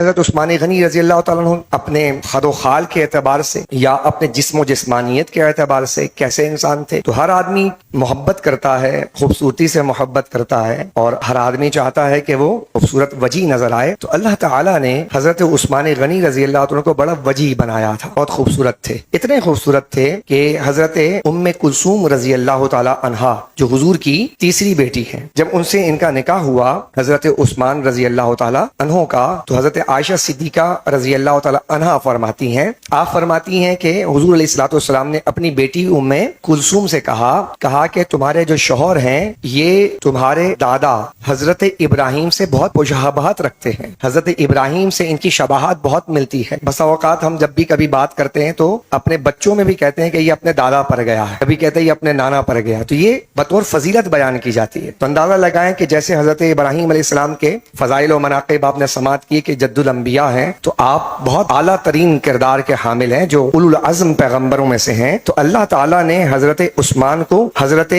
حضرت عثمان غنی رضی اللہ تعالیٰ عنہ اپنے خد و خال کے اعتبار سے یا اپنے جسم و جسمانیت کے اعتبار سے کیسے انسان تھے؟ تو ہر آدمی محبت کرتا ہے، خوبصورتی سے محبت کرتا ہے، اور ہر آدمی چاہتا ہے کہ وہ خوبصورت وجیح نظر آئے۔ تو اللہ تعالیٰ نے حضرت عثمان غنی رضی اللہ تعالیٰ عنہ کو بڑا وجیح بنایا تھا، بہت خوبصورت تھے، اتنے خوبصورت تھے کہ حضرت ام کلثوم رضی اللہ تعالیٰ عنہا جو حضور کی تیسری بیٹی ہے، جب ان سے ان کا نکاح ہوا حضرت عثمان رضی اللہ تعالیٰ عنہ کا، تو حضرت عائشہ صدیقہ رضی اللہ تعالیٰ عنہا فرماتی ہیں، آپ فرماتی ہیں کہ حضور علیہ الصلوۃ والسلام نے اپنی بیٹی ام کلثوم سے کہا کہ تمہارے جو شوہر ہیں یہ تمہارے دادا حضرت ابراہیم سے بہت مشابہت رکھتے ہیں، حضرت ابراہیم سے ان کی شباہت بہت ملتی ہے۔ بسا اوقات ہم جب بھی کبھی بات کرتے ہیں تو اپنے بچوں میں بھی کہتے ہیں کہ یہ اپنے دادا پر گیا ہے، کبھی کہتے ہیں یہ اپنے نانا پر گیا ہے، تو یہ بطور فضیلت بیان کی جاتی ہے۔ تو اندازہ لگائیں کہ جیسے حضرت ابراہیم علیہ السلام کے فضائل و مناقب آپ نے سماعت کی کہ جد الانبیاء ہیں، تو آپ بہت اعلیٰ ترین کردار کے حامل ہیں جو اولو العزم پیغمبروں میں سے ہیں۔ تو اللہ تعالیٰ نے حضرت عثمان کو حضرت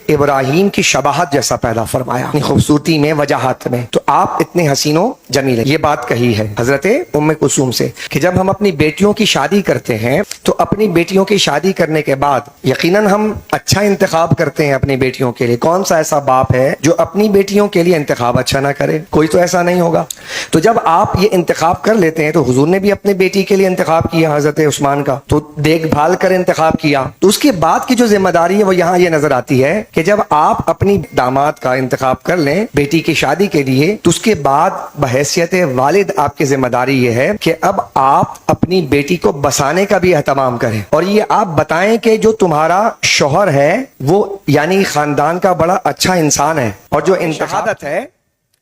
ابراہیم کی شباہت جیسا پیدا فرمایا، خوبصورتی میں، وجاہت میں۔ تو آپ اتنے حسین و جمیل ہیں، یہ بات کہی ہے حضرت ام کلثوم سے کہ جب ہم اپنی بیٹیوں کی شادی کرتے ہیں تو اپنی بیٹیوں کی شادی کرنے کے بعد یقیناً ہم اچھا انتخاب کرتے ہیں اپنی بیٹیوں کے لیے۔ کون سا ایسا باپ ہے جو اپنی بیٹیوں کے لیے انتخاب اچھا نہ کرے؟ کوئی تو ایسا نہیں ہوگا۔ تو جب آپ یہ انتخاب کر لیتے ہیں، تو حضور نے بھی اپنے بیٹی کے لیے انتخاب کیا حضرت عثمان کا، تو دیکھ بھال کر انتخاب کیا۔ تو اس کے بعد کی جو ذمہ داری ہے وہ یہاں یہ نظر آتی ہے کہ جب آپ اپنی داماد کا انتخاب کر لیں بیٹی کی شادی کے لیے، تو اس کے بعد بحیثیت والد آپ کی ذمہ داری یہ ہے کہ اب آپ اپنی بیٹی کو بسانے کا بھی اہتمام کریں، اور یہ آپ بتائیں کہ جو تمہارا شوہر ہے وہ یعنی خاندان کا بڑا اچھا انسان ہے، اور جو شہادت ہے،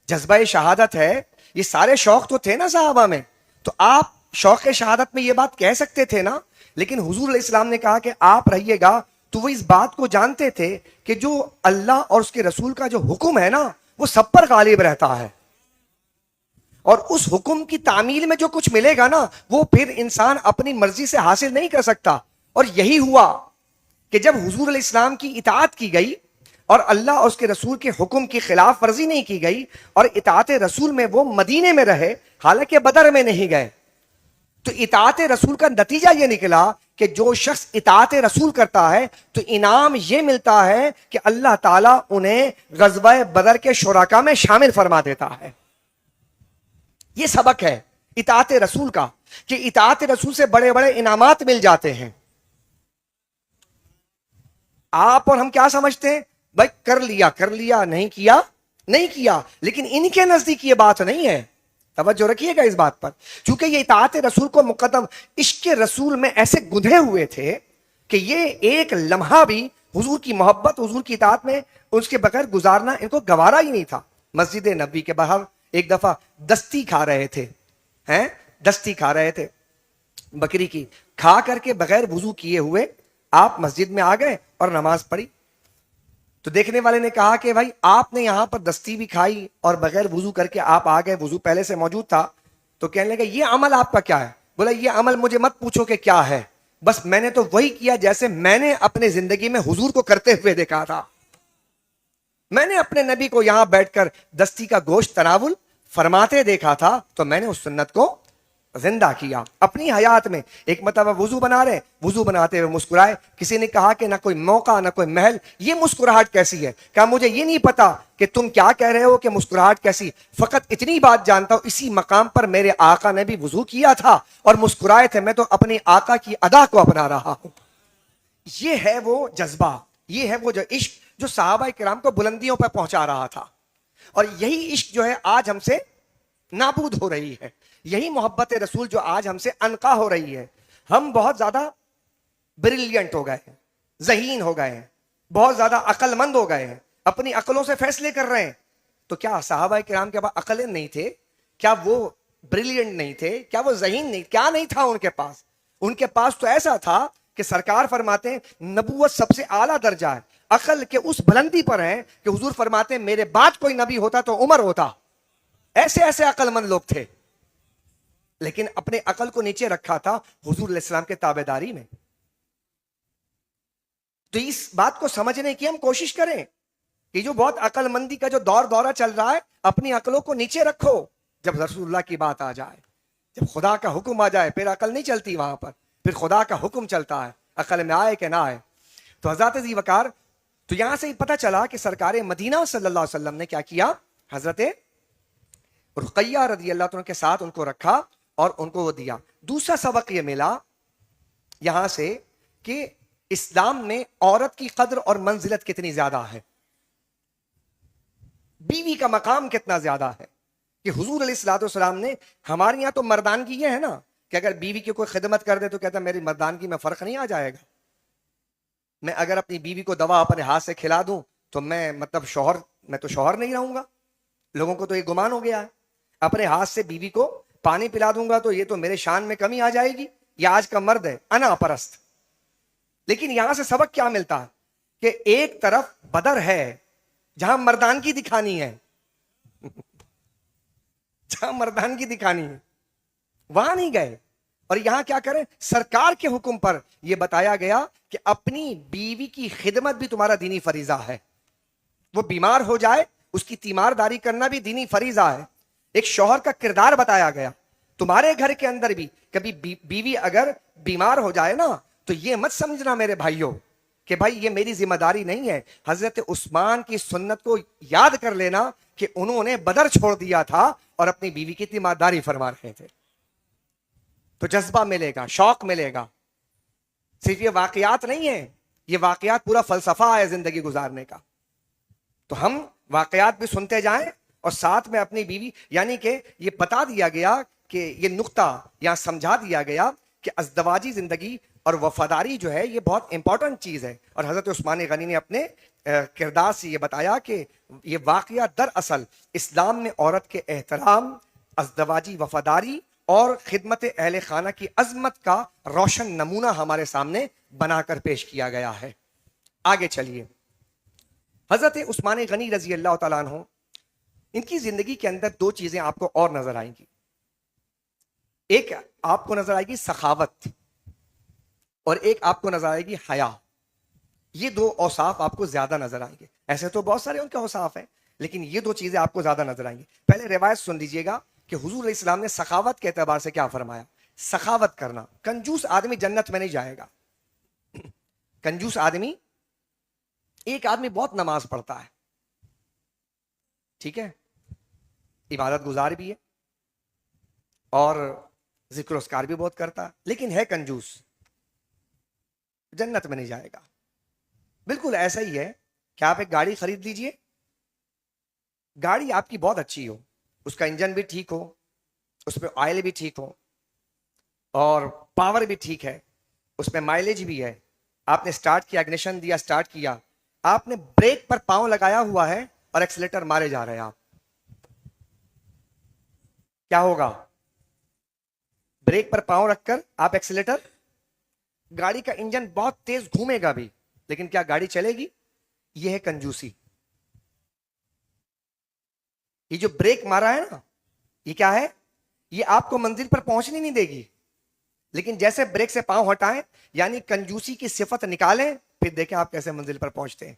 جذبہ شہادت ہے، یہ سارے شوق تو تھے نا صحابہ میں، تو آپ شوق شہادت میں یہ بات کہہ سکتے تھے نا، لیکن حضور علیہ السلام نے کہا کہ آپ رہیے گا، تو وہ اس بات کو جانتے تھے کہ جو اللہ اور اس کے رسول کا جو حکم ہے نا وہ سب پر غالب رہتا ہے، اور اس حکم کی تعمیل میں جو کچھ ملے گا نا وہ پھر انسان اپنی مرضی سے حاصل نہیں کر سکتا۔ اور یہی ہوا کہ جب حضور علیہ السلام کی اطاعت کی گئی اور اللہ اور اس کے رسول کے حکم کی خلاف ورزی نہیں کی گئی، اور اطاعت رسول میں وہ مدینے میں رہے، حالانکہ بدر میں نہیں گئے، تو اطاعت رسول کا نتیجہ یہ نکلا کہ جو شخص اطاعت رسول کرتا ہے تو انعام یہ ملتا ہے کہ اللہ تعالیٰ انہیں غزوہ بدر کے شرکاء میں شامل فرما دیتا ہے۔ یہ سبق ہے اطاعت رسول کا کہ اطاعت رسول سے بڑے بڑے انعامات مل جاتے ہیں۔ آپ اور ہم کیا سمجھتے ہیں؟ بھائی کر لیا، نہیں کیا، لیکن ان کے نزدیک یہ بات نہیں ہے۔ توجہ رکھیے گا اس بات پر، چونکہ یہ اطاعت رسول کو مقدم، عشق رسول میں ایسے گندھے ہوئے تھے کہ یہ ایک لمحہ بھی حضور کی محبت، حضور کی اطاعت میں اس کے بغیر گزارنا ان کو گوارا ہی نہیں تھا۔ مسجد نبوی کے باہر ایک دفعہ دستی کھا رہے تھے بکری کی، کھا کر کے بغیر وضو کیے ہوئے آپ مسجد میں آ گئے اور نماز پڑھی۔ تو دیکھنے والے نے کہا کہ بھائی آپ نے یہاں پر دستی بھی کھائی اور بغیر وضو کر کے آپ آ گئے، وضو پہلے سے موجود تھا۔ تو کہنے لگا یہ عمل آپ کا کیا ہے؟ بولا یہ عمل مجھے مت پوچھو کہ کیا ہے، بس میں نے تو وہی کیا جیسے میں نے اپنے زندگی میں حضور کو کرتے ہوئے دیکھا تھا۔ میں نے اپنے نبی کو یہاں بیٹھ کر دستی کا گوشت تناول فرماتے دیکھا تھا، تو میں نے اس سنت کو زندہ کیا اپنی حیات میں۔ ایک مرتبہ وضو بنا رہے، وضو بناتے ہوئے مسکرائے، کسی نے کہا کہ نہ کوئی موقع نہ کوئی محل، یہ مسکراہٹ کیسی ہے؟ کہا مجھے یہ نہیں پتا کہ تم کیا کہہ رہے ہو کہ مسکراہٹ کیسی، فقط اتنی بات جانتا ہوں اسی مقام پر میرے آقا نے بھی وضو کیا تھا اور مسکرائے تھے، میں تو اپنی آقا کی ادا کو اپنا رہا ہوں۔ یہ ہے وہ جذبہ، یہ ہے وہ جو عشق جو صحابہ کرام کو بلندیوں پر پہنچا رہا تھا، اور یہی عشق جو ہے آج ہم سے نابود ہو رہی ہے، یہی محبت رسول جو آج ہم سے انقا ہو رہی ہے۔ ہم بہت زیادہ بریلینٹ ہو گئے ہیں، ذہین ہو گئے ہیں، بہت زیادہ عقل مند ہو گئے ہیں، اپنی عقلوں سے فیصلے کر رہے ہیں۔ تو کیا صحابہ کرام کے پاس عقلیں نہیں تھے؟ کیا وہ بریلینٹ نہیں تھے؟ کیا وہ ذہین نہیں؟ کیا نہیں تھا ان کے پاس؟ ان کے پاس تو ایسا تھا کہ سرکار فرماتے ہیں نبوت سب سے اعلیٰ درجہ ہے، عقل کے اس بلندی پر ہے کہ حضور فرماتے ہیں میرے بعد کوئی نبی ہوتا تو عمر ہوتا۔ ایسے عقل مند لوگ تھے، لیکن اپنے عقل کو نیچے رکھا تھا حضور علیہ السلام کے تابعداری میں۔ تو اس بات کو سمجھنے کی ہم کوشش کریں کہ جو بہت عقل مندی کا جو دورہ چل رہا ہے، اپنی عقلوں کو نیچے رکھو جب رسول اللہ کی بات آ جائے۔ جب خدا کا حکم آ جائے پھر عقل نہیں چلتی وہاں پر، پھر خدا کا حکم چلتا ہے، عقل میں آئے کہ نہ آئے۔ تو حضرت ذی وقار، تو یہاں سے پتہ چلا کہ سرکار مدینہ صلی اللہ علیہ وسلم نے کیا کیا، حضرت رقیہ رضی اللہ عنہ کے ساتھ ان کو رکھا اور ان کو وہ دیا۔ دوسرا سبق یہ ملا یہاں سے کہ اسلام میں عورت کی قدر اور منزلت کتنی زیادہ ہے، بیوی کا مقام کتنا زیادہ ہے، کہ حضور علیہ الصلوۃ والسلام نے، ہمارے یہاں تو مردانگی یہ ہے نا کہ اگر بیوی کی کوئی خدمت کر دے تو کہتا ہے میری مردانگی میں فرق نہیں آ جائے گا، میں اگر اپنی بیوی کو دوا اپنے ہاتھ سے کھلا دوں تو میں مطلب شوہر، میں تو شوہر نہیں رہوں گا۔ لوگوں کو تو یہ گمان ہو گیا ہے، اپنے ہاتھ سے بیوی کو پانی پلا دوں گا تو یہ تو میرے شان میں کمی آ جائے گی، یہ آج کا مرد ہے انا پرست۔ لیکن یہاں سے سبق کیا ملتا ہے کہ ایک طرف بدر ہے جہاں مردانگی دکھانی ہے، جہاں مردانگی دکھانی ہے وہاں نہیں گئے، اور یہاں کیا کریں، سرکار کے حکم پر یہ بتایا گیا کہ اپنی بیوی کی خدمت بھی تمہارا دینی فریضہ ہے، وہ بیمار ہو جائے اس کی تیمارداری کرنا بھی دینی فریضہ ہے۔ ایک شوہر کا کردار بتایا گیا، تمہارے گھر کے اندر بھی کبھی بیوی اگر بیمار ہو جائے نا تو یہ مت سمجھنا میرے بھائیوں کہ بھائی یہ میری ذمہ داری نہیں ہے۔ حضرت عثمان کی سنت کو یاد کر لینا کہ انہوں نے بدر چھوڑ دیا تھا اور اپنی بیوی کی تیمارداری فرما رہے تھے، تو جذبہ ملے گا، شوق ملے گا۔ صرف یہ واقعات نہیں ہیں، یہ واقعات پورا فلسفہ ہے زندگی گزارنے کا۔ تو ہم واقعات بھی سنتے جائیں اور ساتھ میں اپنی بیوی، یعنی کہ یہ بتا دیا گیا کہ یہ نقطہ یہاں سمجھا دیا گیا کہ ازدواجی زندگی اور وفاداری جو ہے یہ بہت امپورٹنٹ چیز ہے، اور حضرت عثمان غنی نے اپنے کردار سے یہ بتایا کہ یہ واقعہ دراصل اسلام میں عورت کے احترام، ازدواجی وفاداری اور خدمت اہل خانہ کی عظمت کا روشن نمونہ ہمارے سامنے بنا کر پیش کیا گیا ہے۔ آگے چلیے، حضرت عثمان غنی رضی اللہ تعالیٰ عنہ، ان کی زندگی کے اندر دو چیزیں آپ کو اور نظر آئیں گی، ایک آپ کو نظر آئے گی سخاوت، اور ایک آپ کو نظر آئے گی حیا۔ یہ دو اوصاف آپ کو زیادہ نظر آئیں گے، ایسے تو بہت سارے ان کے اوصاف ہیں لیکن یہ دو چیزیں آپ کو زیادہ نظر آئیں گی۔ پہلے روایت سن لیجئے گا کہ حضور علیہ السلام نے سخاوت کے اعتبار سے کیا فرمایا۔ سخاوت کرنا، کنجوس آدمی جنت میں نہیں جائے گا۔ کنجوس آدمی، ایک آدمی بہت نماز پڑھتا ہے، ٹھیک ہے، عبادت گزار بھی ہے اور ذکر اذکار بھی بہت کرتا ہے، لیکن ہے کنجوس، جنت میں نہیں جائے گا۔ بالکل ایسا ہی ہے کہ آپ ایک گاڑی خرید لیجئے، گاڑی آپ کی بہت اچھی ہو، اس کا انجن بھی ٹھیک ہو، اس پہ آئل بھی ٹھیک ہو اور پاور بھی ٹھیک ہے، اس میں مائلیج بھی ہے، آپ نے سٹارٹ کیا، اگنیشن دیا، سٹارٹ کیا، آپ نے بریک پر پاؤں لگایا ہوا ہے اور ایکسیلیٹر مارے جا رہے ہیں، آپ کیا ہوگا؟ بریک پر پاؤں رکھ کر آپ ایکسیلیٹر، گاڑی کا انجن بہت تیز گھومے گا بھی لیکن کیا گاڑی چلے گی؟ یہ ہے کنجوسی۔ یہ جو بریک مارا ہے نا، یہ کیا ہے؟ یہ آپ کو منزل پر پہنچنے نہیں دے گی، لیکن جیسے بریک سے پاؤں ہٹائیں، یعنی کنجوسی کی صفت نکالیں، پھر دیکھیں آپ کیسے منزل پر پہنچتے ہیں۔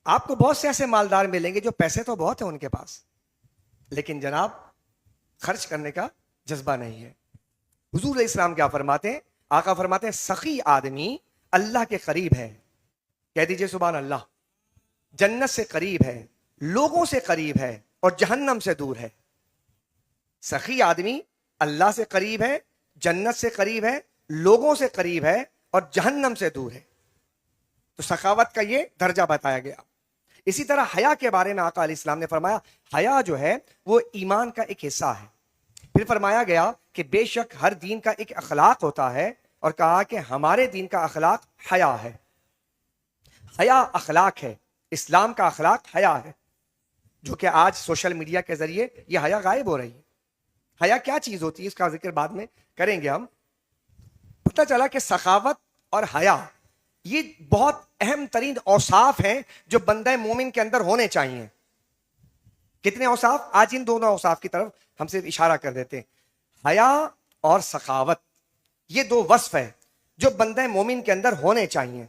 آپ کو بہت سے ایسے مالدار ملیں گے جو پیسے تو بہت ہیں ان کے پاس، لیکن جناب خرچ کرنے کا جذبہ نہیں ہے۔ حضور علیہ السلام کیا فرماتے ہیں؟ آقا فرماتے ہیں سخی آدمی اللہ کے قریب ہے، کہہ دیجئے سبحان اللہ، جنت سے قریب ہے، لوگوں سے قریب ہے اور جہنم سے دور ہے۔ سخی آدمی اللہ سے قریب ہے، جنت سے قریب ہے، لوگوں سے قریب ہے اور جہنم سے دور ہے۔ تو سخاوت کا یہ درجہ بتایا گیا۔ اسی طرح حیا کے بارے میں آقا علیہ السلام نے فرمایا حیا جو ہے وہ ایمان کا ایک حصہ ہے۔ پھر فرمایا گیا کہ بے شک ہر دین کا ایک اخلاق ہوتا ہے، اور کہا کہ ہمارے دین کا اخلاق حیا ہے۔ حیا اخلاق ہے، اسلام کا اخلاق حیا ہے، جو کہ آج سوشل میڈیا کے ذریعے یہ حیا غائب ہو رہی ہے۔ حیا کیا چیز ہوتی ہے اس کا ذکر بعد میں کریں گے ہم۔ پتہ چلا کہ سخاوت اور حیا یہ بہت اہم ترین اوصاف ہیں جو بندہ مومن کے اندر ہونے چاہیے۔ کتنے اوصاف؟ آج ان دونوں اوصاف کی طرف ہم صرف اشارہ کر دیتے ہیں۔ حیا اور سخاوت یہ دو وصف ہے جو بندہ مومن کے اندر ہونے چاہیے،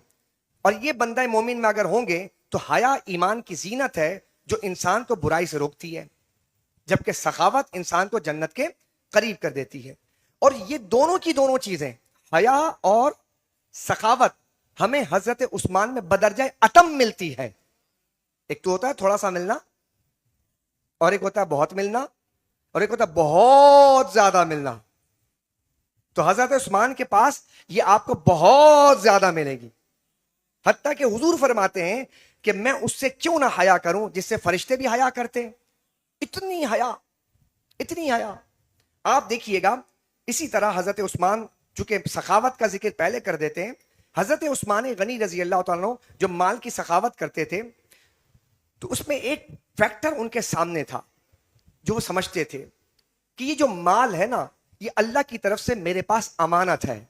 اور یہ بندہ مومن میں اگر ہوں گے تو حیا ایمان کی زینت ہے جو انسان کو برائی سے روکتی ہے، جبکہ سخاوت انسان کو جنت کے قریب کر دیتی ہے. اور یہ دونوں کی دونوں چیزیں، حیا اور سخاوت، ہمیں حضرت عثمان میں بدرجہ اتم ملتی ہے. ایک تو ہوتا ہے تھوڑا سا ملنا، اور ایک ہوتا ہے بہت ملنا، اور ایک ہوتا ہے بہت زیادہ ملنا. تو حضرت عثمان کے پاس یہ آپ کو بہت زیادہ ملے گی. حتیٰ کہ حضور فرماتے ہیں کہ میں اس سے کیوں نہ حیا کروں جس سے فرشتے بھی حیا کرتے ہیں. اتنی حیا، اتنی حیا. آپ دیکھیے گا اسی طرح حضرت عثمان چونکہ سخاوت کا ذکر پہلے کر دیتے ہیں، حضرت عثمان غنی رضی اللہ تعالیٰ عنہ جو مال کی سخاوت کرتے تھے، تو اس میں ایک فیکٹر ان کے سامنے تھا جو وہ سمجھتے تھے کہ یہ جو مال ہے نا، یہ اللہ کی طرف سے میرے پاس امانت ہے.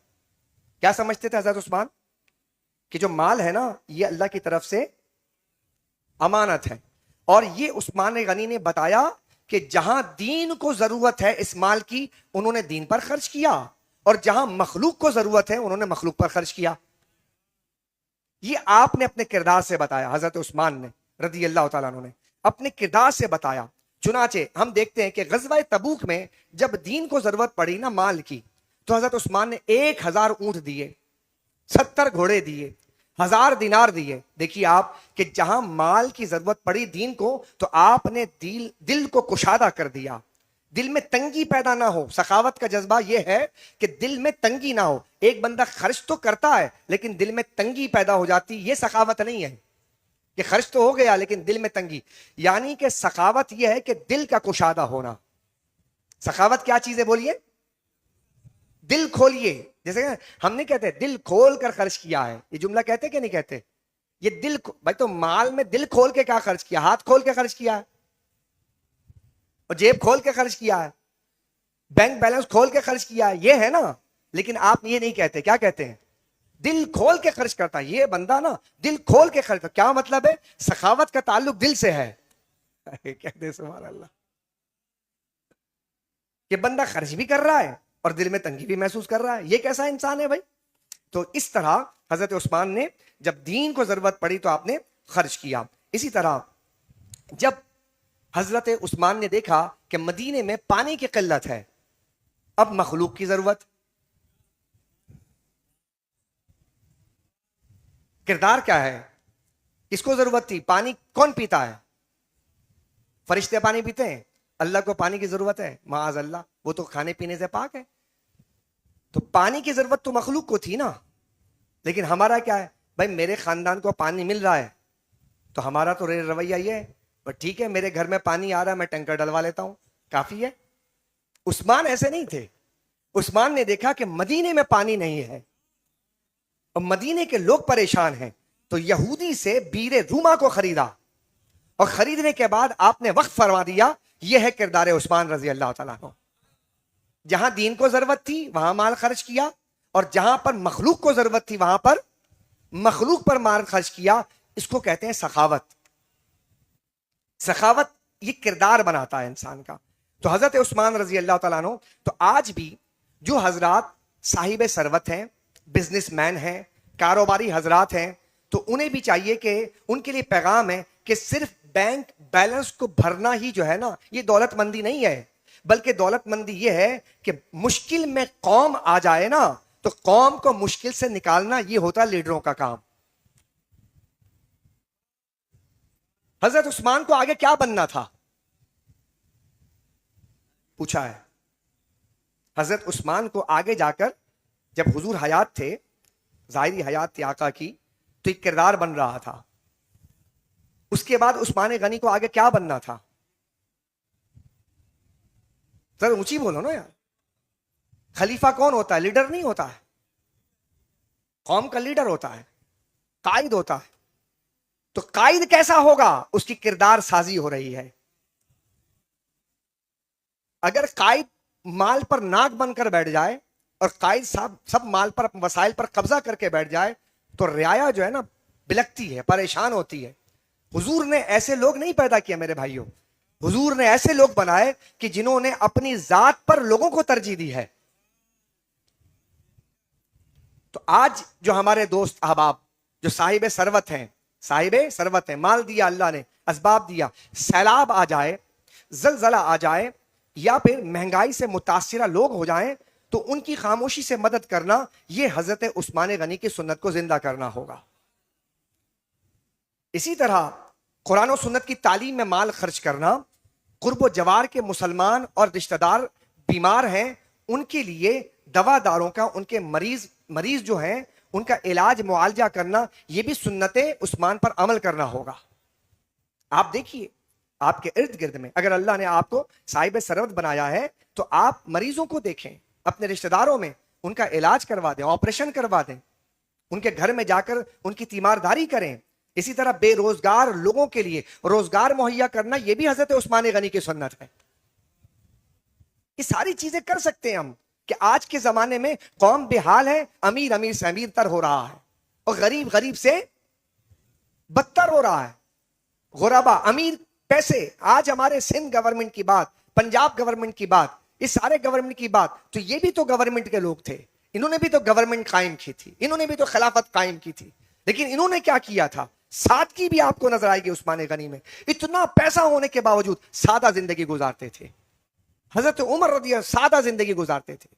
کیا سمجھتے تھے حضرت عثمان؟ کہ جو مال ہے نا یہ اللہ کی طرف سے امانت ہے. اور یہ عثمان غنی نے بتایا کہ جہاں دین کو ضرورت ہے اس مال کی، انہوں نے دین پر خرچ کیا، اور جہاں مخلوق کو ضرورت ہے انہوں نے مخلوق پر خرچ کیا. یہ آپ نے اپنے کردار سے بتایا، حضرت عثمان نے رضی اللہ تعالیٰ عنہ نے اپنے کردار سے بتایا. چنانچہ ہم دیکھتے ہیں کہ غزوہ تبوک میں جب دین کو ضرورت پڑی نا مال کی، تو حضرت عثمان نے 1000 اونٹ دیے، 70 گھوڑے دیے، 1000 دینار دیے. دیکھیے آپ کہ جہاں مال کی ضرورت پڑی دین کو، تو آپ نے دل کو کشادہ کر دیا، دل میں تنگی پیدا نہ ہو. سخاوت کا جذبہ یہ ہے کہ دل میں تنگی نہ ہو. ایک بندہ خرچ تو کرتا ہے لیکن دل میں تنگی پیدا ہو جاتی، یہ سخاوت نہیں ہے. کہ خرچ تو ہو گیا لیکن دل میں تنگی، یعنی کہ سخاوت یہ ہے کہ دل کا کشادہ ہونا. سخاوت کیا چیز ہے بولیے؟ دل کھولیے. جیسے ہم نہیں کہتے دل کھول کر خرچ کیا ہے، یہ جملہ کہتے کہ نہیں کہتے؟ یہ دل بھائی تو مال میں دل کھول کے کیا خرچ کیا؟ ہاتھ کھول کے خرچ کیا ہے، اور جیب کھول کے خرچ کیا ہے، بینک بیلنس کھول کے خرچ کیا ہے، یہ ہے نا. لیکن آپ یہ نہیں کہتے، کیا کہتے ہیں؟ دل کھول کے خرچ کرتا. یہ بندہ نا دل کھول کے خرچ کرتا. کیا مطلب ہے؟ سخاوت کا تعلق دل سے ہے. کہتے ہیں سبحان اللہ. کہ بندہ خرچ بھی کر رہا ہے اور دل میں تنگی بھی محسوس کر رہا ہے. یہ کیسا انسان ہے بھائی؟ تو اس طرح حضرت عثمان نے جب دین کو ضرورت پڑی تو آپ نے خرچ کیا. اسی طرح جب حضرت عثمان نے دیکھا کہ مدینے میں پانی کی قلت ہے، اب مخلوق کی ضرورت، کردار کیا ہے؟ کس کو ضرورت تھی؟ پانی کون پیتا ہے؟ فرشتے پانی پیتے ہیں. اللہ کو پانی کی ضرورت ہے؟ معاذ اللہ، وہ تو کھانے پینے سے پاک ہے. تو پانی کی ضرورت تو مخلوق کو تھی نا. لیکن ہمارا کیا ہے بھائی؟ میرے خاندان کو پانی مل رہا ہے تو ہمارا تو رویہ یہ ہے بس ٹھیک ہے، میرے گھر میں پانی آ رہا ہے، میں ٹینکر ڈلوا لیتا ہوں، کافی ہے. عثمان ایسے نہیں تھے. عثمان نے دیکھا کہ مدینے میں پانی نہیں ہے اور مدینے کے لوگ پریشان ہیں، تو یہودی سے بیر روما کو خریدا، اور خریدنے کے بعد آپ نے وقف فرما دیا. یہ ہے کردار عثمان رضی اللہ تعالیٰ عنہ. جہاں دین کو ضرورت تھی وہاں مال خرچ کیا، اور جہاں پر مخلوق کو ضرورت تھی وہاں پر مخلوق پر مال خرچ کیا. اس کو کہتے ہیں سخاوت. سخاوت یہ کردار بناتا ہے انسان کا. تو حضرت عثمان رضی اللہ تعالیٰ عنہ، تو آج بھی جو حضرات صاحب ثروت ہیں، بزنس مین ہیں، کاروباری حضرات ہیں، تو انہیں بھی چاہیے کہ ان کے لیے پیغام ہے کہ صرف بینک بیلنس کو بھرنا ہی جو ہے نا یہ دولت مندی نہیں ہے، بلکہ دولت مندی یہ ہے کہ مشکل میں قوم آ جائے نا تو قوم کو مشکل سے نکالنا، یہ ہوتا لیڈروں کا کام. حضرت عثمان کو آگے کیا بننا تھا؟ پوچھا ہے. حضرت عثمان کو آگے جا کر جب حضور حیات تھے، ظاہری حیات تھی آقا کی، تو ایک کردار بن رہا تھا. اس کے بعد عثمان غنی کو آگے کیا بننا تھا؟ ذرا اونچی بولو نا یار. خلیفہ کون ہوتا ہے؟ لیڈر نہیں ہوتا ہے. قوم کا لیڈر ہوتا ہے، قائد ہوتا ہے. تو قائد کیسا ہوگا؟ اس کی کردار سازی ہو رہی ہے. اگر قائد مال پر ناک بن کر بیٹھ جائے اور قائد صاحب سب مال پر وسائل پر قبضہ کر کے بیٹھ جائے تو رعایا جو ہے نا بلکتی ہے، پریشان ہوتی ہے. حضور نے ایسے لوگ نہیں پیدا کیا میرے بھائیوں. حضور نے ایسے لوگ بنائے کہ جنہوں نے اپنی ذات پر لوگوں کو ترجیح دی ہے. تو آج جو ہمارے دوست احباب جو صاحب ثروت ہیں، مال دیا اللہ نے، اسباب دیا، سیلاب آ جائے، زلزلہ آ جائے یا پھر مہنگائی سے متاثرہ لوگ ہو جائیں تو ان کی خاموشی سے مدد کرنا، یہ حضرت عثمان غنی کی سنت کو زندہ کرنا ہوگا۔ اسی طرح قرآن و سنت کی تعلیم میں مال خرچ کرنا، قرب و جوار کے مسلمان اور رشتہ دار بیمار ہیں ان کے لیے دوا داروں کا، ان کے مریض جو ہیں ان کا علاج معالجہ کرنا، یہ بھی سنت عثمان پر عمل کرنا ہوگا۔ آپ دیکھیے آپ کے ارد گرد میں اگر اللہ نے آپ کو صاحب ثروت بنایا ہے تو آپ مریضوں کو دیکھیں، اپنے رشتہ داروں میں ان کا علاج کروا دیں، آپریشن کروا دیں، ان کے گھر میں جا کر ان کی تیمارداری کریں۔ اسی طرح بے روزگار لوگوں کے لیے روزگار مہیا کرنا، یہ بھی حضرت عثمان غنی کی سنت ہے۔ یہ ساری چیزیں کر سکتے ہیں ہم کہ آج کے زمانے میں قوم بے حال ہے، امیر امیر سے امیر تر ہو رہا ہے اور غریب غریب سے بدتر ہو رہا ہے۔ غربا امیر پیسے، آج ہمارے سندھ گورنمنٹ کی بات، پنجاب گورنمنٹ کی بات، اس سارے گورنمنٹ کی بات، تو یہ بھی تو گورنمنٹ کے لوگ تھے، انہوں نے بھی تو گورنمنٹ قائم کی تھی، انہوں نے بھی تو خلافت قائم کی تھی، لیکن انہوں نے کیا کیا تھا؟ سادگی بھی آپ کو نظر آئے گی عثمان غنی میں، اتنا پیسہ ہونے کے باوجود سادہ زندگی گزارتے تھے۔ حضرت عمر رضی اللہ سادہ زندگی گزارتے تھے۔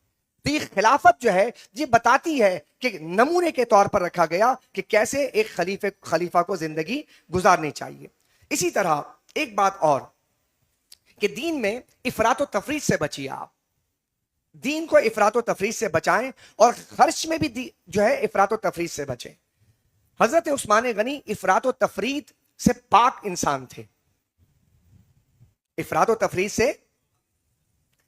تو یہ خلافت جو ہے یہ بتاتی ہے کہ نمونے کے طور پر رکھا گیا کہ کیسے ایک خلیفہ کو زندگی گزارنی چاہیے۔ اسی طرح ایک بات اور کہ دین میں افراط و تفریط سے بچیے، آپ دین کو افراط و تفریط سے بچائیں اور خرچ میں بھی جو ہے افراط و تفریط سے بچیں۔ حضرت عثمان غنی افراط و تفریط سے پاک انسان تھے۔ افراط و تفریط سے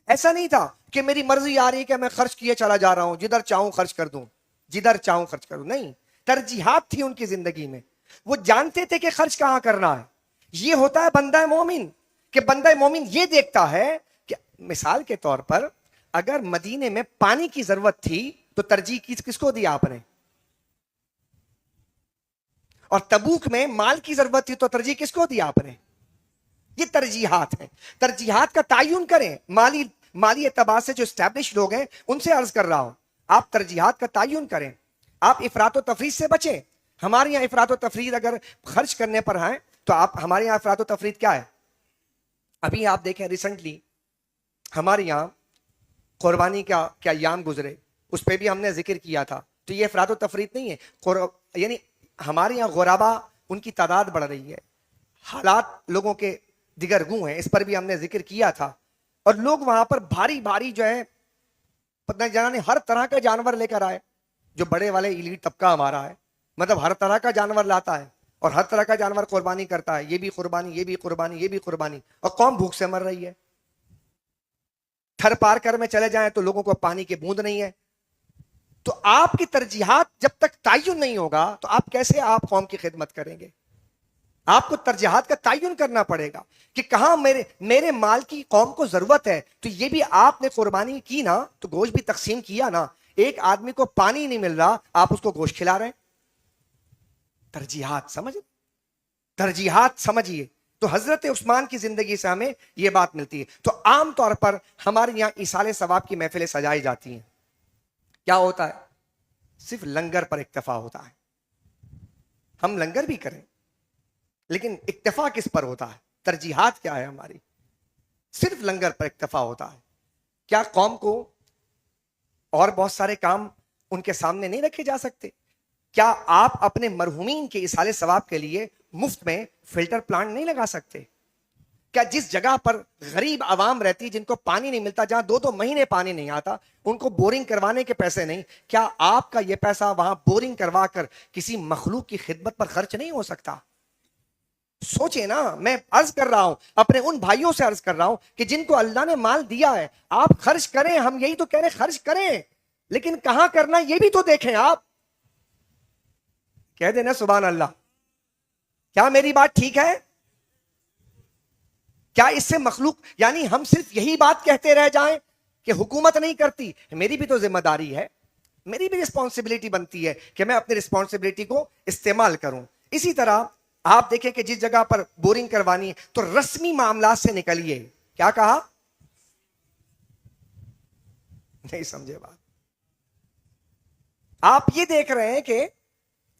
ایسا نہیں تھا کہ میری مرضی آ رہی ہے کہ میں خرچ کیے چلا جا رہا ہوں، جدھر چاہوں خرچ کر دوں، جدھر چاہوں خرچ کروں، نہیں، ترجیحات تھی ان کی زندگی میں، وہ جانتے تھے کہ خرچ کہاں کرنا ہے۔ یہ ہوتا ہے بندہ مومن کہ بندہ مومن یہ دیکھتا ہے کہ مثال کے طور پر اگر مدینے میں پانی کی ضرورت تھی تو ترجیح کس کو دیا آپ نے؟ اور تبوک میں مال کی ضرورت تھی تو ترجیح کس کو دیا آپ نے؟ یہ ترجیحات ہیں، ترجیحات کا تعین کریں۔ مالی اعتبار سے جو اسٹیبلش لوگ ہیں ان سے عرض کر رہا ہوں، آپ ترجیحات کا تعین کریں، آپ افراط و تفریط سے بچیں۔ ہمارے یہاں افراط و تفریط اگر خرچ کرنے پر ہیں تو آپ ہمارے یہاں افراط و تفریط کیا ہے؟ ابھی آپ دیکھیں ریسنٹلی ہمارے یہاں قربانی کا کیا ایام گزرے، اس پہ بھی ہم نے ذکر کیا تھا، تو یہ افراط و تفریط نہیں ہے، یعنی ہمارے یہاں غربا ان کی تعداد بڑھ رہی ہے، حالات لوگوں کے دیگر گوں ہیں، اس پر بھی ہم نے ذکر کیا تھا، اور لوگ وہاں پر بھاری بھاری جو ہے پتہ جانے ہر طرح کا جانور لے کر آئے، جو بڑے والے ایلیٹ طبقہ ہمارا ہے، مطلب ہر طرح کا جانور لاتا ہے اور ہر طرح کا جانور قربانی کرتا ہے، یہ بھی قربانی، یہ بھی قربانی، یہ بھی قربانی، اور قوم بھوک سے مر رہی ہے۔ تھر پار کر میں چلے جائیں تو لوگوں کو پانی کی بوند نہیں ہے۔ تو آپ کی ترجیحات جب تک تعین نہیں ہوگا تو آپ کیسے آپ قوم کی خدمت کریں گے؟ آپ کو ترجیحات کا تعین کرنا پڑے گا کہ کہاں میرے مال کی قوم کو ضرورت ہے، تو یہ بھی آپ نے قربانی کی نا، تو گوشت بھی تقسیم کیا نا، ایک آدمی کو پانی نہیں مل رہا آپ اس کو گوشت کھلا رہے ہیں۔ ترجیحات سمجھیے۔ تو حضرت عثمان کی زندگی سے ہمیں یہ بات ملتی ہے۔ تو عام طور پر ہمارے یہاں ایصال ثواب کی محفلیں سجائی جاتی ہیں، کیا ہوتا ہے؟ صرف لنگر پر اکتفا ہوتا ہے، ہم لنگر بھی کریں لیکن اکتفا کس پر ہوتا ہے؟ ترجیحات کیا ہے ہماری؟ صرف لنگر پر اکتفا ہوتا ہے۔ کیا قوم کو اور بہت سارے کام ان کے سامنے نہیں رکھے جا سکتے؟ کیا آپ اپنے مرحومین کے ایصال ثواب کے لیے مفت میں فلٹر پلانٹ نہیں لگا سکتے؟ کیا جس جگہ پر غریب عوام رہتی جن کو پانی نہیں ملتا، جہاں 2 مہینے پانی نہیں آتا، ان کو بورنگ کروانے کے پیسے نہیں، کیا آپ کا یہ پیسہ وہاں بورنگ کروا کر کسی مخلوق کی خدمت پر خرچ نہیں ہو سکتا؟ سوچیں نا، میں عرض کر رہا ہوں، اپنے ان بھائیوں سے عرض کر رہا ہوں کہ جن کو اللہ نے مال دیا ہے، آپ خرچ کریں، ہم یہی تو کہہ رہے خرچ کریں، لیکن کہاں کرنا یہ بھی تو دیکھیں۔ آپ کہہ دینا سبحان اللہ۔ کیا میری بات ٹھیک ہے؟ کیا اس سے مخلوق، یعنی ہم صرف یہی بات کہتے رہ جائیں کہ حکومت نہیں کرتی؟ میری بھی تو ذمہ داری ہے، میری بھی رسپانسبلٹی بنتی ہے کہ میں اپنی رسپانسبلٹی کو استعمال کروں۔ اسی طرح آپ دیکھیں کہ جس جگہ پر بورنگ کروانی ہے تو رسمی معاملات سے نکلیے۔ کیا کہا؟ نہیں سمجھے بات؟ آپ یہ دیکھ رہے ہیں کہ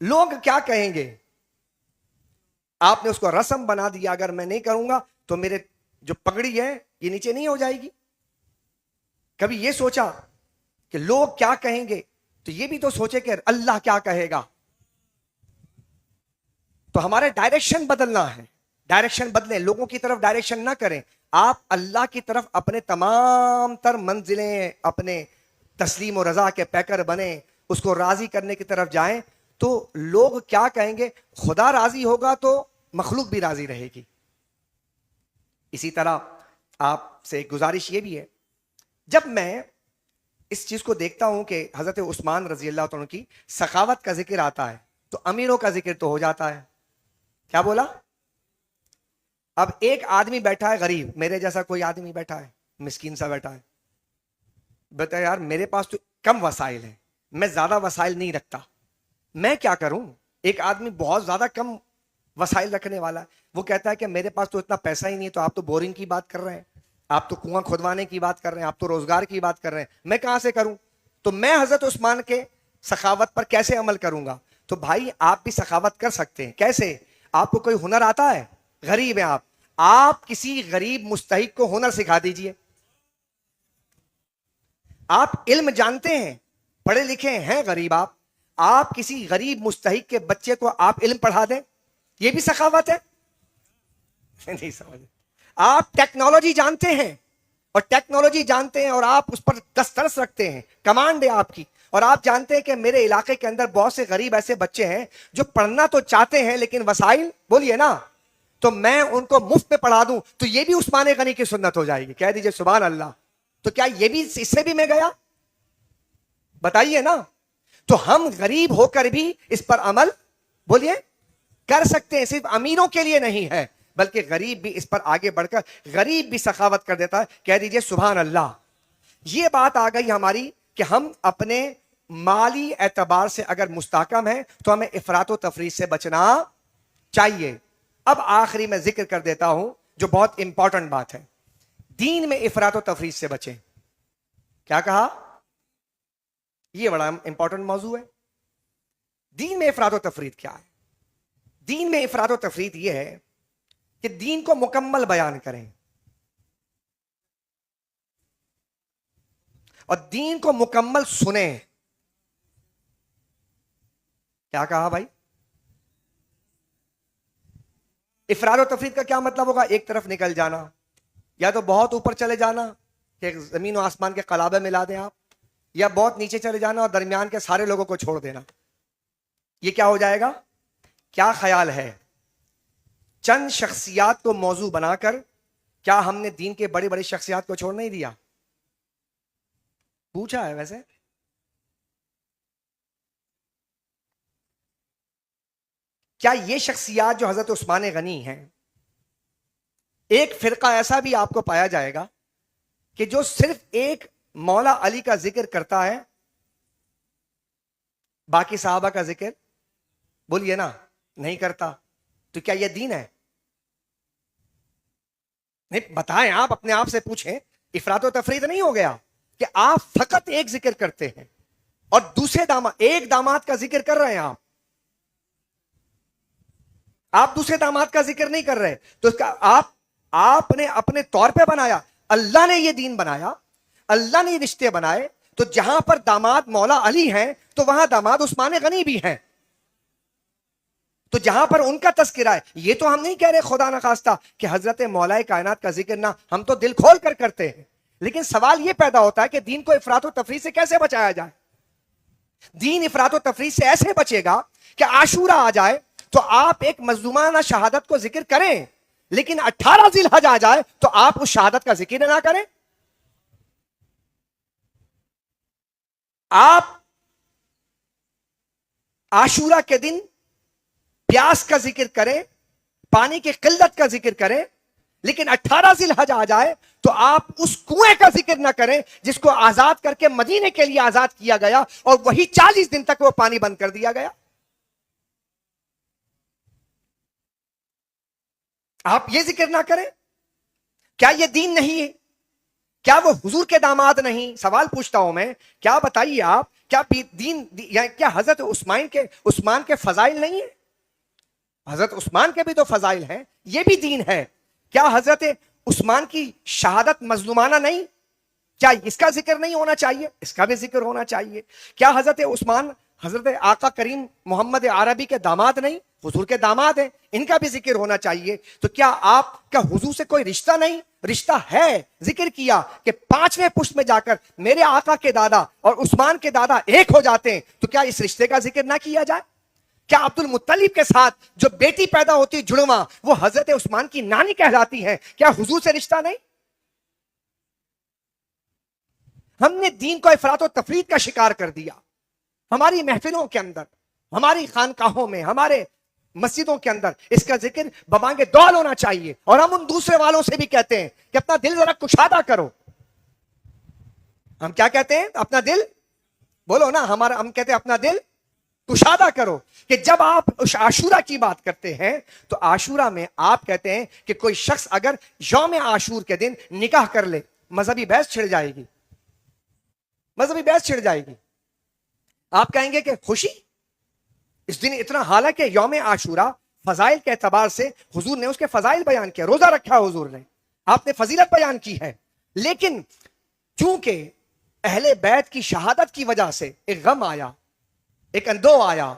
لوگ کیا کہیں گے، آپ نے اس کو رسم بنا دیا، اگر میں نہیں کروں گا تو میرے جو پگڑی ہے یہ نیچے نہیں ہو جائے گی؟ کبھی یہ سوچا کہ لوگ کیا کہیں گے؟ تو یہ بھی تو سوچے کہ اللہ کیا کہے گا. تو ہمارے ڈائریکشن بدلنا ہے. ڈائریکشن بدلیں, لوگوں کی طرف ڈائریکشن نہ کریں. آپ اللہ کی طرف اپنے تمام تر منزلیں اپنے تسلیم و رضا کے پیکر بنیں, اس کو راضی کرنے کی طرف جائیں. تو لوگ کیا کہیں گے؟ خدا راضی ہوگا تو مخلوق بھی راضی رہے گی. اسی طرح آپ سے ایک گزارش یہ بھی ہے, جب میں اس چیز کو دیکھتا ہوں کہ حضرت عثمان رضی اللہ عنہ کی سخاوت کا ذکر آتا ہے تو امیروں کا ذکر تو ہو جاتا ہے. کیا بولا؟ اب ایک آدمی بیٹھا ہے غریب, میرے جیسا کوئی آدمی بیٹھا ہے مسکین سا بیٹھا ہے, بتا یار میرے پاس تو کم وسائل ہیں, میں زیادہ وسائل نہیں رکھتا, میں کیا کروں؟ ایک آدمی بہت زیادہ کم وسائل رکھنے والا ہے, وہ کہتا ہے کہ میرے پاس تو اتنا پیسہ ہی نہیں. تو آپ تو بورنگ کی بات کر رہے ہیں, آپ تو کنواں کھودوانے کی بات کر رہے ہیں, آپ تو روزگار کی بات کر رہے ہیں, میں کہاں سے کروں؟ تو میں حضرت عثمان کے سخاوت پر کیسے عمل کروں گا؟ تو بھائی آپ بھی سخاوت کر سکتے ہیں. کیسے؟ آپ کو کوئی ہنر آتا ہے, غریب ہیں آپ کسی غریب مستحق کو ہنر سکھا دیجئے. آپ علم جانتے ہیں, پڑھے لکھے ہیں غریب, آپ کسی غریب مستحق کے بچے کو آپ علم پڑھا دیں, یہ بھی سخاوت ہے. نہیں سمجھ. آپ ٹیکنالوجی جانتے ہیں اور آپ اس پر دسترس رکھتے ہیں, کمانڈ ہے آپ کی, اور آپ جانتے ہیں کہ میرے علاقے کے اندر بہت سے غریب ایسے بچے ہیں جو پڑھنا تو چاہتے ہیں لیکن وسائل, بولیے نا, تو میں ان کو مفت میں پڑھا دوں, تو یہ بھی عثمان غنی کی سنت ہو جائے گی. کہہ دیجئے سبحان اللہ. تو کیا یہ بھی اس سے بھی میں گیا؟ بتائیے نا. تو ہم غریب ہو کر بھی اس پر عمل, بولیے, کر سکتے ہیں. صرف امیروں کے لیے نہیں ہے بلکہ غریب بھی اس پر آگے بڑھ کر غریب بھی سخاوت کر دیتا ہے. کہہ دیجئے سبحان اللہ. یہ بات آ گئی ہماری کہ ہم اپنے مالی اعتبار سے اگر مستحکم ہیں تو ہمیں افراط و تفریط سے بچنا چاہیے. اب آخری میں ذکر کر دیتا ہوں جو بہت امپورٹنٹ بات ہے, دین میں افراط و تفریط سے بچیں. کیا کہا؟ یہ بڑا امپورٹنٹ موضوع ہے. دین میں افراط و تفریط کیا ہے؟ دین میں افراط و تفریط یہ ہے کہ دین کو مکمل بیان کریں اور دین کو مکمل سنیں. کیا کہا بھائی؟ افراد و تفرید کا کیا مطلب ہوگا؟ ایک طرف نکل جانا, یا تو بہت اوپر چلے جانا کہ زمین و آسمان کے قلابے ملا دیں آپ, یا بہت نیچے چلے جانا اور درمیان کے سارے لوگوں کو چھوڑ دینا. یہ کیا ہو جائے گا؟ کیا خیال ہے؟ چند شخصیات کو موضوع بنا کر کیا ہم نے دین کے بڑی بڑی شخصیات کو چھوڑ نہیں دیا؟ پوچھا ہے ویسے. کیا یہ شخصیات جو حضرت عثمان غنی ہیں, ایک فرقہ ایسا بھی آپ کو پایا جائے گا کہ جو صرف ایک مولا علی کا ذکر کرتا ہے, باقی صحابہ کا ذکر, بولیے نا, نہیں کرتا؟ تو کیا یہ دین ہے؟ نہیں بتائیں, آپ اپنے آپ سے پوچھیں. افراط و تفرید نہیں ہو گیا کہ آپ فقط ایک ذکر کرتے ہیں اور دوسرے ایک داماد کا ذکر کر رہے ہیں, آپ دوسرے داماد کا ذکر نہیں کر رہے. تو اس کا آپ نے اپنے طور پہ بنایا, اللہ نے یہ دین بنایا, اللہ نے یہ رشتے بنائے. تو جہاں پر داماد مولا علی ہیں تو وہاں داماد عثمان غنی بھی ہیں. تو جہاں پر ان کا تذکرہ ہے, یہ تو ہم نہیں کہہ رہے خدا نخواستہ کہ حضرت مولا کائنات کا ذکر نہ, ہم تو دل کھول کر کرتے ہیں. لیکن سوال یہ پیدا ہوتا ہے کہ دین کو افراط و تفریط سے کیسے بچایا جائے؟ دین افراط و تفریط سے ایسے بچے گا کہ عاشورہ آ جائے تو آپ ایک مظلومانہ شہادت کو ذکر کریں, لیکن 18 ذی الحج آ جائے تو آپ اس شہادت کا ذکر نہ کریں. آپ عاشورہ کے دن پیاس کا ذکر کریں, پانی کی قلت کا ذکر کریں, لیکن 18 ذی الحج آ جائے تو آپ اس کنویں کا ذکر نہ کریں جس کو آزاد کر کے مدینے کے لیے آزاد کیا گیا اور وہی 40 دن تک وہ پانی بند کر دیا گیا. آپ یہ ذکر نہ کریں. کیا یہ دین نہیں ہے؟ کیا وہ حضور کے داماد نہیں؟ سوال پوچھتا ہوں میں, کیا بتائیے آپ, کیا دین کیا حضرت عثمان کے فضائل نہیں ہیں؟ حضرت عثمان کے بھی تو فضائل ہیں, یہ بھی دین ہے. کیا حضرت عثمان کی شہادت مظلومانہ نہیں؟ کیا اس کا ذکر نہیں ہونا چاہیے؟ اس کا بھی ذکر ہونا چاہیے. کیا حضرت عثمان حضرت آقا کریم محمد عربی کے داماد نہیں؟ حضور کے داماد ہیں, ان کا بھی ذکر ہونا چاہیے. تو کیا آپ کا حضور سے کوئی رشتہ نہیں؟ رشتہ ہے. ذکر کیا کہ 5ویں پشت میں جا کر میرے آقا کے دادا اور عثمان کے دادا ایک ہو جاتے ہیں, تو کیا اس رشتے کا ذکر نہ کیا جائے؟ کیا عبد المطلب کے ساتھ جو بیٹی پیدا ہوتی جڑواں وہ حضرت عثمان کی نانی کہلاتی ہے؟ کیا حضور سے رشتہ نہیں؟ ہم نے دین کو افراط و تفرید کا شکار کر دیا. ہماری محفلوں کے اندر, ہماری خانقاہوں میں, ہمارے مسجدوں کے اندر اس کا ذکر ببانگ دول ہونا چاہیے. اور ہم ان دوسرے والوں سے بھی کہتے ہیں کہ اپنا دل ذرا کشادہ کرو. ہم کیا کہتے ہیں؟ اپنا دل بولو نا. ہم کہتے ہیں اپنا دل کشادہ کرو. کہ جب آپ عاشورہ کی بات کرتے ہیں تو عاشورہ میں آپ کہتے ہیں کہ کوئی شخص اگر یوم عاشور کے دن نکاح کر لے, مذہبی بحث چھڑ جائے گی, مذہبی بحث چھڑ جائے گی. آپ کہیں گے کہ خوشی اس دن اتنا, حالانکہ یوم عاشورہ فضائل کے اعتبار سے حضور نے اس کے فضائل بیان کیا, روزہ رکھا حضور نے, آپ نے فضیلت بیان کی ہے. لیکن چونکہ اہل بیت کی شہادت کی وجہ سے ایک غم آیا, ایک اندو آیا,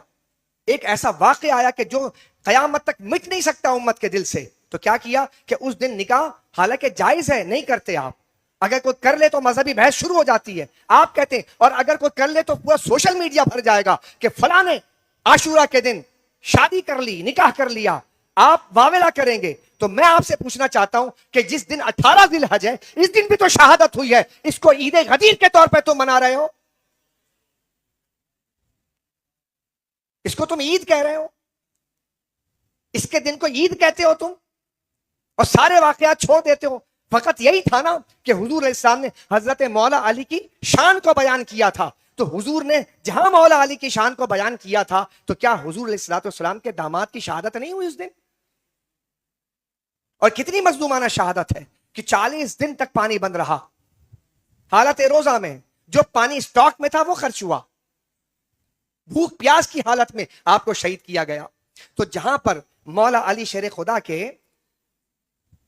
ایک ایسا واقعہ آیا کہ جو قیامت تک مٹ نہیں سکتا امت کے دل سے, تو کیا کیا کہ اس دن نکاح حالانکہ جائز ہے, نہیں کرتے آپ. اگر کوئی کر لے تو مذہبی بحث شروع ہو جاتی ہے, آپ کہتے ہیں. اور اگر کوئی کر لے تو پورا سوشل میڈیا بھر جائے گا کہ فلاں نے عاشورہ کے دن شادی کر لی, نکاح کر لیا, آپ واویلا کریں گے. تو میں آپ سے پوچھنا چاہتا ہوں کہ جس دن 18 ذی الحج ہے, اس دن بھی تو شہادت ہوئی ہے, اس کو عید غدیر کے طور پہ تو منا رہے ہو, اس کو تم عید کہہ رہے ہو, اس کے دن کو عید کہتے ہو تم, اور سارے واقعات چھوڑ دیتے ہو. فقط یہی تھا نا کہ حضور علیہ السلام نے حضرت مولا علی کی شان کو بیان کیا تھا. تو حضور نے جہاں مولا علی کی شان کو بیان کیا تھا, تو کیا حضور علیہ السلام کے داماد کی شہادت نہیں ہوئی اس دن؟ اور کتنی مظلومانہ شہادت ہے کہ 40 دن تک پانی بند رہا, حالت روزہ میں جو پانی سٹاک میں تھا وہ خرچ ہوا, بھوک پیاس کی حالت میں آپ کو شہید کیا گیا. تو جہاں پر مولا علی شیر خدا کے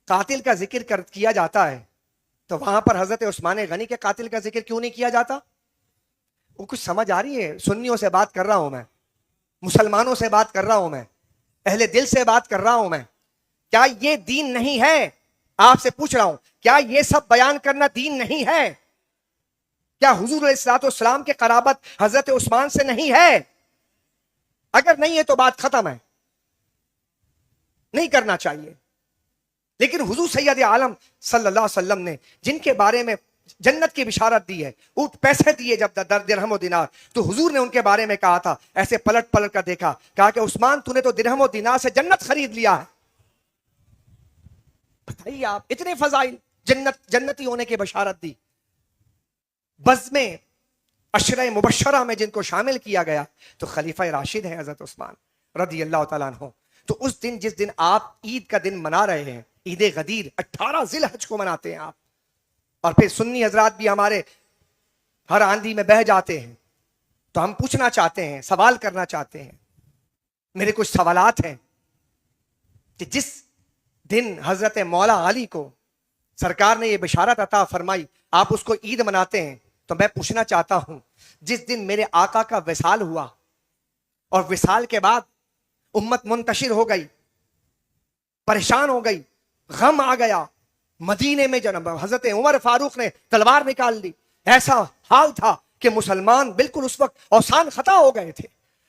قاتل کا ذکر کیا جاتا ہے, تو وہاں پر حضرت عثمان غنی کے قاتل کا ذکر کیوں نہیں کیا جاتا؟ وہ کچھ سمجھ آ رہی ہے؟ سنیوں سے بات کر رہا ہوں میں, مسلمانوں سے بات کر رہا ہوں میں, اہل دل سے بات کر رہا ہوں میں. کیا یہ دین نہیں ہے؟ آپ سے پوچھ رہا ہوں, کیا یہ سب بیان کرنا دین نہیں ہے؟ کیا حضور علیہ السلام کے قرابت حضرت عثمان سے نہیں ہے؟ اگر نہیں ہے تو بات ختم ہے, نہیں کرنا چاہیے. لیکن حضور سید عالم صلی اللہ علیہ وسلم نے جن کے بارے میں جنت کی بشارت دی ہے, اونٹ پیسے دیے جب درہم و دینار, تو حضور نے ان کے بارے میں کہا تھا, ایسے پلٹ پلٹ کر دیکھا, کہا کہ عثمان تو نے تو درہم و دینار سے جنت خرید لیا ہے. بتائیے آپ, اتنے فضائل, جنتی ہونے کی بشارت دی. بزم عشرہ مبشرہ میں جن کو شامل کیا گیا تو خلیفہ راشد ہیں حضرت عثمان رضی اللہ تعالیٰ عنہ. تو اس دن, جس دن آپ عید کا دن منا رہے ہیں, عید غدیر 18 ذی الحج کو مناتے ہیں آپ, اور پھر سنی حضرات بھی ہمارے ہر آندھی میں بہہ جاتے ہیں, تو ہم پوچھنا چاہتے ہیں, سوال کرنا چاہتے ہیں. میرے کچھ سوالات ہیں کہ جس دن حضرت مولا علی کو سرکار نے یہ بشارت عطا فرمائی, آپ اس کو عید مناتے ہیں, تو میں پوچھنا چاہتا ہوں, جس دن میرے آقا کا وصال ہوا اور وصال کے بعد امت منتشر ہو گئی, پریشان ہو گئی, غم آ گیا, مدینے میں جناب حضرت عمر فاروق نے تلوار نکال لی, ایسا حال تھا کہ مسلمان بالکل اس وقت اوسان خطا ہو گئے تھے.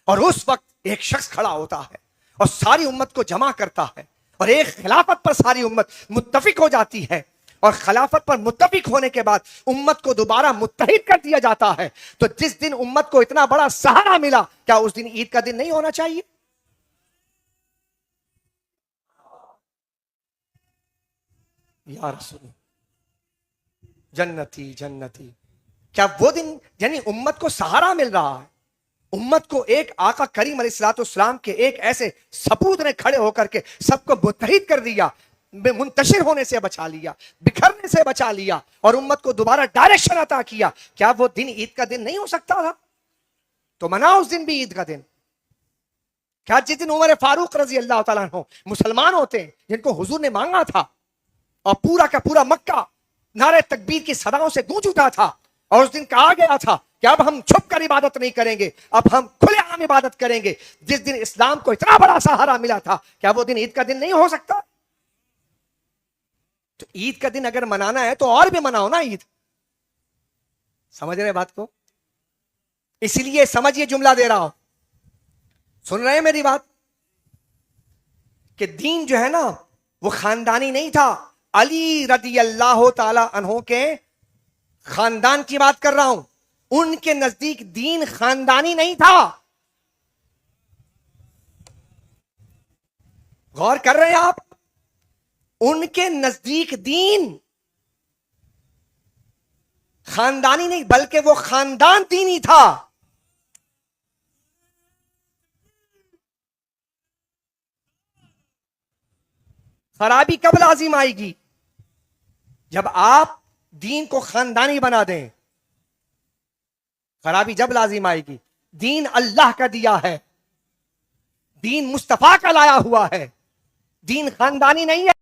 اور اس وقت ایک شخص کھڑا ہوتا ہے اور ساری امت کو جمع کرتا ہے, اور ایک خلافت پر ساری امت متفق ہو جاتی ہے, اور خلافت پر متفق ہونے کے بعد امت کو دوبارہ متحد کر دیا جاتا ہے. تو جس دن امت کو اتنا بڑا سہارا ملا, کیا اس دن عید کا دن نہیں ہونا چاہیے؟ یا رسول جنتی جنتی, کیا وہ دن, یعنی امت کو سہارا مل رہا ہے, امت کو ایک آقا کریم علیہ الصلوۃ والسلام کے ایک ایسے سپوت نے کھڑے ہو کر کے سب کو متحد کر دیا, منتشر ہونے سے بچا لیا, بکھرنے سے بچا لیا, اور امت کو دوبارہ ڈائریکشن عطا کیا. کیا وہ دن عید کا دن نہیں ہو سکتا تھا؟ تو مناؤ اس دن بھی عید کا دن. کیا جس دن عمر فاروق رضی اللہ تعالیٰ عنہ مسلمان ہوتے ہیں, جن کو حضور نے مانگا تھا, اور پورا کا پورا مکہ نعرہ تکبیر کی صداؤں سے گونج اٹھا تھا. اور اس دن کہا گیا تھا کہ اب ہم چھپ کر عبادت نہیں کریں گے, اب ہم کھلے عام عبادت کریں گے. جس دن اسلام کو اتنا بڑا سہارا ملا تھا, کیا وہ دن عید کا دن نہیں ہو سکتا؟ تو عید کا دن اگر منانا ہے تو اور بھی مناؤ نا عید. سمجھ رہے بات کو؟ اسی لیے سمجھیے جملہ دے رہا ہوں, سن رہے ہیں میری بات, کہ دین جو ہے نا وہ خاندانی نہیں تھا. علی رضی اللہ تعالی عنہ کے خاندان کی بات کر رہا ہوں. ان کے نزدیک دین خاندانی نہیں تھا. غور کر رہے ہیں آپ؟ ان کے نزدیک دین خاندانی نہیں بلکہ وہ خاندان دینی تھا. خرابی کب لازم آئے گی؟ جب آپ دین کو خاندانی بنا دیں. خرابی جب لازم آئے گی. دین اللہ کا دیا ہے, دین مصطفیٰ کا لایا ہوا ہے, دین خاندانی نہیں ہے.